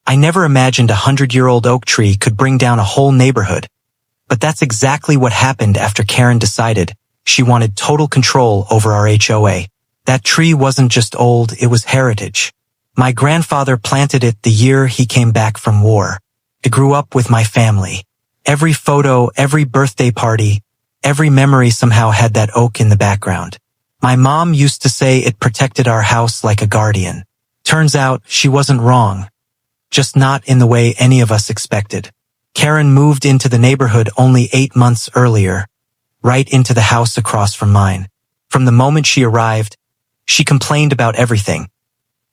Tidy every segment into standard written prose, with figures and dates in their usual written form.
I never imagined a 100-year-old oak tree could bring down a whole neighborhood. But that's exactly what happened after Karen decided she wanted total control over our HOA. That tree wasn't just old, it was heritage. My grandfather planted it the year he came back from war. It grew up with my family. Every photo, every birthday party, every memory somehow had that oak in the background. My mom used to say it protected our house like a guardian. Turns out she wasn't wrong. Just not in the way any of us expected. Karen moved into the neighborhood only 8 months earlier, right into the house across from mine. From the moment she arrived, she complained about everything.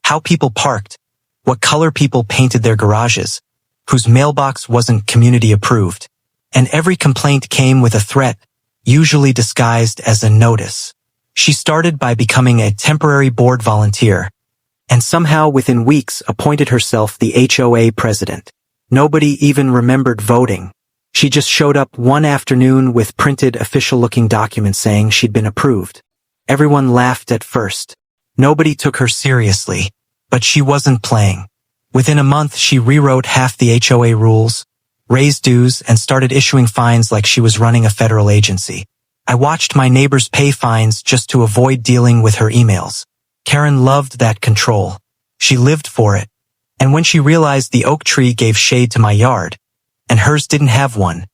How people parked, what color people painted their garages, whose mailbox wasn't community approved. And every complaint came with a threat, usually disguised as a notice. She started by becoming a temporary board volunteer, and somehow within weeks appointed herself the HOA president. Nobody even remembered voting. She just showed up one afternoon with printed official-looking documents saying she'd been approved. Everyone laughed at first. Nobody took her seriously, but she wasn't playing. Within a month, she rewrote half the HOA rules, raised dues, and started issuing fines like she was running a federal agency. I watched my neighbors pay fines just to avoid dealing with her emails. Karen loved that control. She lived for it. And when she realized the oak tree gave shade to my yard, and hers didn't have one,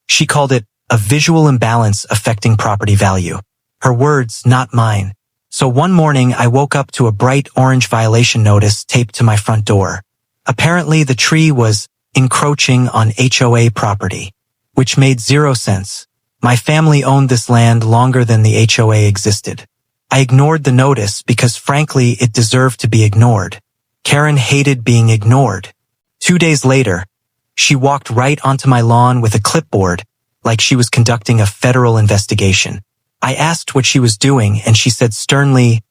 she called it a visual imbalance affecting property value. Her words, not mine. So one morning I woke up to a bright orange violation notice taped to my front door. Apparently the tree was encroaching on HOA property, which made zero sense. My family owned this land longer than the HOA existed. I ignored the notice because frankly it deserved to be ignored. Karen hated being ignored. 2 days later, she walked right onto my lawn with a clipboard, like she was conducting a federal investigation. I asked what she was doing and she said sternly,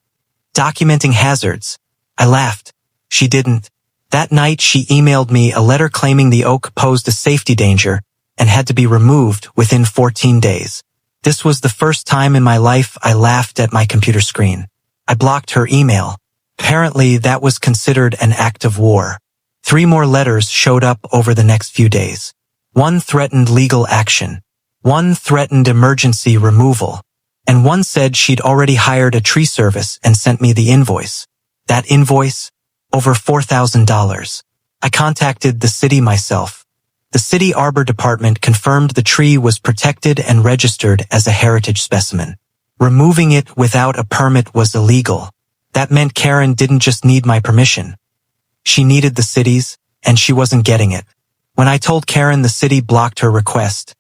"Documenting hazards." I laughed. She didn't. That night she emailed me a letter claiming the oak posed a safety danger and had to be removed within 14 days. This was the first time in my life I laughed at my computer screen. I blocked her email. Apparently that was considered an act of war. 3 more letters showed up over the next few days. One threatened legal action. One threatened emergency removal. And one said she'd already hired a tree service and sent me the invoice. That invoice? Over $4,000. I contacted the city myself. The city arbor department confirmed the tree was protected and registered as a heritage specimen. Removing it without a permit was illegal. That meant Karen didn't just need my permission. She needed the city's, and she wasn't getting it. When I told Karen the city blocked her request,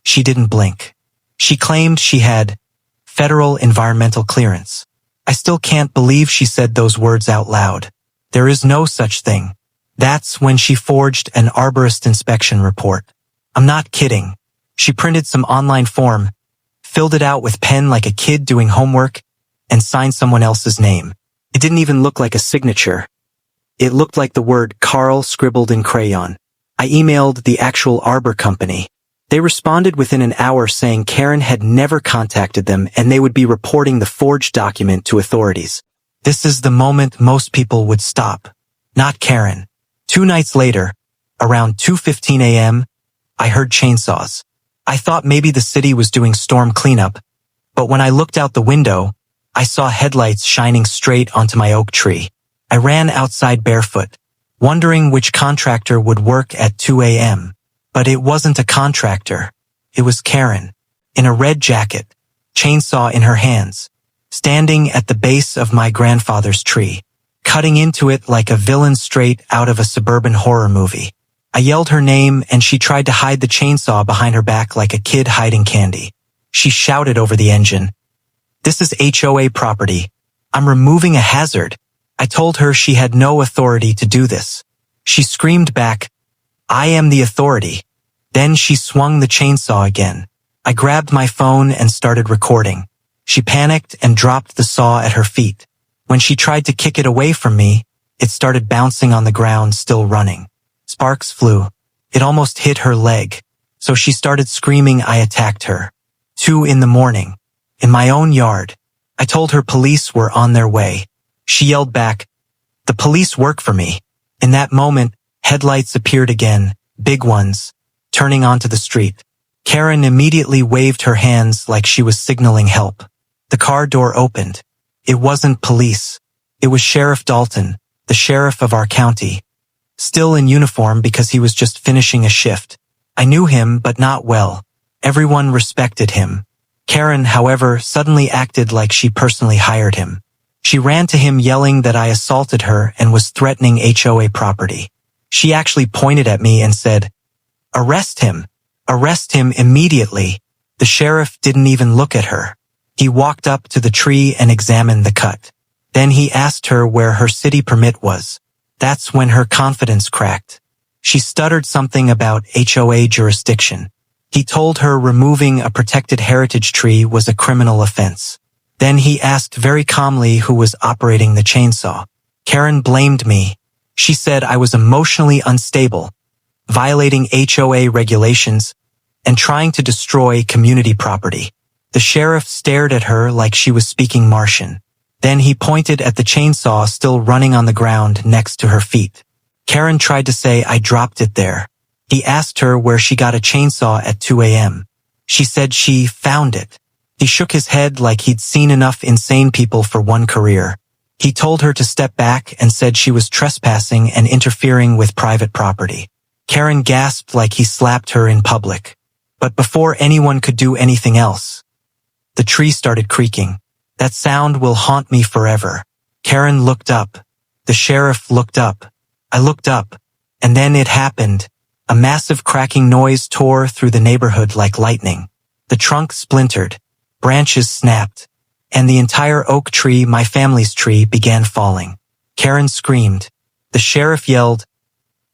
she didn't blink. She claimed she had federal environmental clearance. I still can't believe she said those words out loud. There is no such thing. That's when she forged an arborist inspection report. I'm not kidding. She printed some online form, filled it out with pen like a kid doing homework, and signed someone else's name. It didn't even look like a signature. It looked like the word Carl scribbled in crayon. I emailed the actual arbor company. They responded within an hour saying Karen had never contacted them and they would be reporting the forged document to authorities. This is the moment most people would stop. Not Karen. 2 nights later, around 2:15 a.m., I heard chainsaws. I thought maybe the city was doing storm cleanup, but when I looked out the window, I saw headlights shining straight onto my oak tree. I ran outside barefoot, wondering which contractor would work at 2 a.m. But it wasn't a contractor. It was Karen, in a red jacket, chainsaw in her hands, standing at the base of my grandfather's tree, cutting into it like a villain straight out of a suburban horror movie. I yelled her name and she tried to hide the chainsaw behind her back like a kid hiding candy. She shouted over the engine, "This is HOA property. I'm removing a hazard." I told her she had no authority to do this. She screamed back, "I am the authority." Then she swung the chainsaw again. I grabbed my phone and started recording. She panicked and dropped the saw at her feet. When she tried to kick it away from me, it started bouncing on the ground, still running. Sparks flew. It almost hit her leg. So she started screaming. I attacked her. 2 in the morning. In my own yard. I told her police were on their way. She yelled back, "The police work for me." In that moment, Headlights appeared again, big ones, turning onto the street. Karen immediately waved her hands like she was signaling help. The car door opened. It wasn't police. It was Sheriff Dalton, the sheriff of our county. Still in uniform because he was just finishing a shift. I knew him, but not well. Everyone respected him. Karen, however, suddenly acted like she personally hired him. She ran to him yelling that I assaulted her and was threatening HOA property. She actually pointed at me and said, "Arrest him. Arrest him immediately." The sheriff didn't even look at her. He walked up to the tree and examined the cut. Then he asked her where her city permit was. That's when her confidence cracked. She stuttered something about HOA jurisdiction. He told her removing a protected heritage tree was a criminal offense. Then he asked very calmly who was operating the chainsaw. Karen blamed me. She said I was emotionally unstable, violating HOA regulations, and trying to destroy community property. The sheriff stared at her like she was speaking Martian. Then he pointed at the chainsaw still running on the ground next to her feet. Karen tried to say I dropped it there. He asked her where she got a chainsaw at 2 a.m. She said she found it. He shook his head like he'd seen enough insane people for one career. He told her to step back and said she was trespassing and interfering with private property. Karen gasped like he slapped her in public. But before anyone could do anything else, the tree started creaking. That sound will haunt me forever. Karen looked up. The sheriff looked up. I looked up. And then it happened. A massive cracking noise tore through the neighborhood like lightning. The trunk splintered. Branches snapped. And the entire oak tree, my family's tree, began falling. Karen screamed. The sheriff yelled,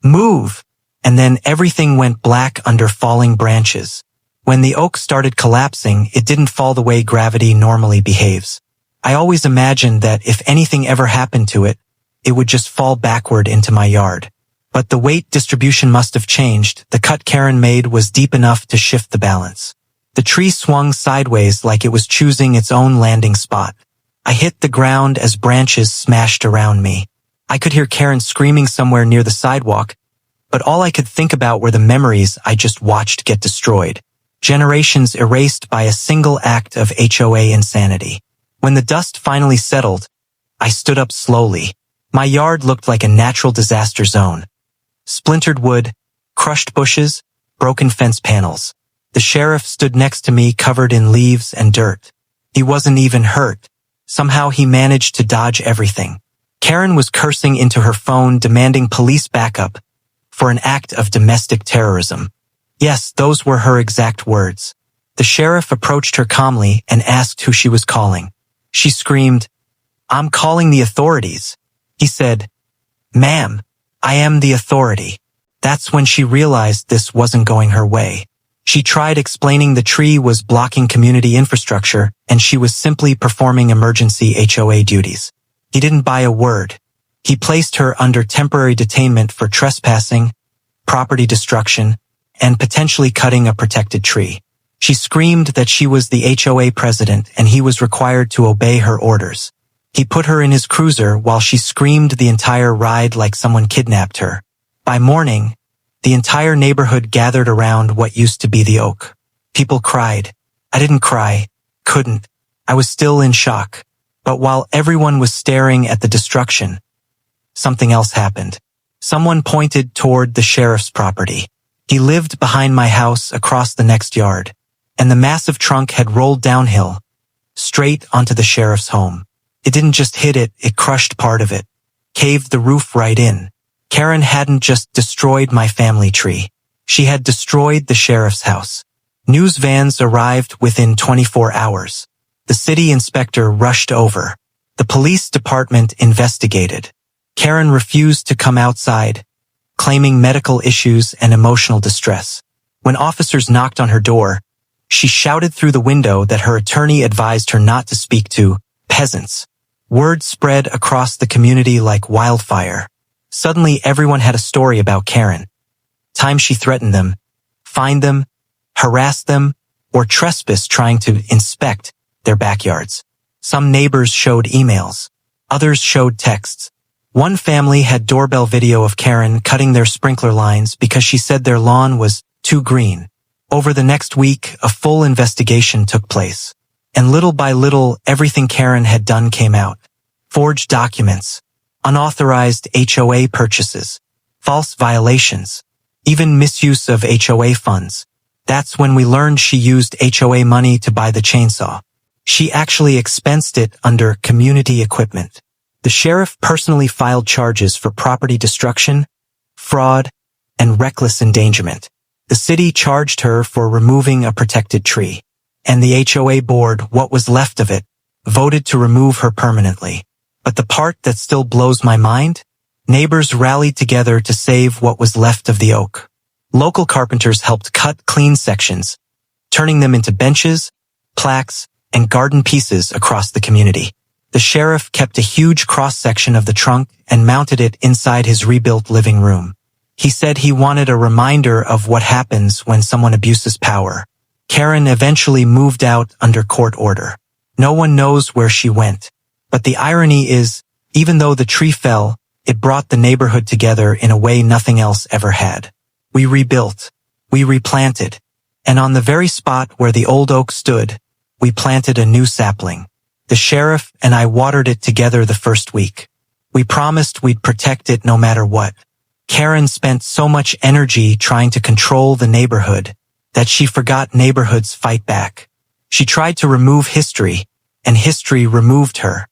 "Move!" And then everything went black under falling branches. When the oak started collapsing, it didn't fall the way gravity normally behaves. I always imagined that if anything ever happened to it, it would just fall backward into my yard. But the weight distribution must have changed. The cut Karen made was deep enough to shift the balance. The tree swung sideways like it was choosing its own landing spot. I hit the ground as branches smashed around me. I could hear Karen screaming somewhere near the sidewalk, but all I could think about were the memories I just watched get destroyed. Generations erased by a single act of HOA insanity. When the dust finally settled, I stood up slowly. My yard looked like a natural disaster zone. Splintered wood, crushed bushes, broken fence panels. The sheriff stood next to me covered in leaves and dirt. He wasn't even hurt. Somehow he managed to dodge everything. Karen was cursing into her phone demanding police backup for an act of domestic terrorism. Yes, those were her exact words. The sheriff approached her calmly and asked who she was calling. She screamed, "I'm calling the authorities." He said, "Ma'am, I am the authority." That's when she realized this wasn't going her way. She tried explaining the tree was blocking community infrastructure and she was simply performing emergency HOA duties. He didn't buy a word. He placed her under temporary detainment for trespassing, property destruction, and potentially cutting a protected tree. She screamed that she was the HOA president and he was required to obey her orders. He put her in his cruiser while she screamed the entire ride like someone kidnapped her. By morning, the entire neighborhood gathered around what used to be the oak. People cried. I didn't cry. Couldn't. I was still in shock. But while everyone was staring at the destruction, something else happened. Someone pointed toward the sheriff's property. He lived behind my house across the next yard, and the massive trunk had rolled downhill, straight onto the sheriff's home. It didn't just hit it, it crushed part of it, caved the roof right in. Karen hadn't just destroyed my family tree. She had destroyed the sheriff's house. News vans arrived within 24 hours. The city inspector rushed over. The police department investigated. Karen refused to come outside, claiming medical issues and emotional distress. When officers knocked on her door, she shouted through the window that her attorney advised her not to speak to peasants. Word spread across the community like wildfire. Suddenly everyone had a story about Karen. Times she threatened them, fined them, harassed them, or trespassed trying to inspect their backyards. Some neighbors showed emails. Others showed texts. One family had doorbell video of Karen cutting their sprinkler lines because she said their lawn was too green. Over the next week, a full investigation took place. And little by little, everything Karen had done came out. Forged documents, unauthorized HOA purchases, false violations, even misuse of HOA funds. That's when we learned she used HOA money to buy the chainsaw. She actually expensed it under community equipment. The sheriff personally filed charges for property destruction, fraud, and reckless endangerment. The city charged her for removing a protected tree, and the HOA board, what was left of it, voted to remove her permanently. But the part that still blows my mind? Neighbors rallied together to save what was left of the oak. Local carpenters helped cut clean sections, turning them into benches, plaques, and garden pieces across the community. The sheriff kept a huge cross-section of the trunk and mounted it inside his rebuilt living room. He said he wanted a reminder of what happens when someone abuses power. Karen eventually moved out under court order. No one knows where she went. But the irony is, even though the tree fell, it brought the neighborhood together in a way nothing else ever had. We rebuilt. We replanted. And on the very spot where the old oak stood, we planted a new sapling. The sheriff and I watered it together the first week. We promised we'd protect it no matter what. Karen spent so much energy trying to control the neighborhood that she forgot neighborhoods fight back. She tried to remove history, and history removed her.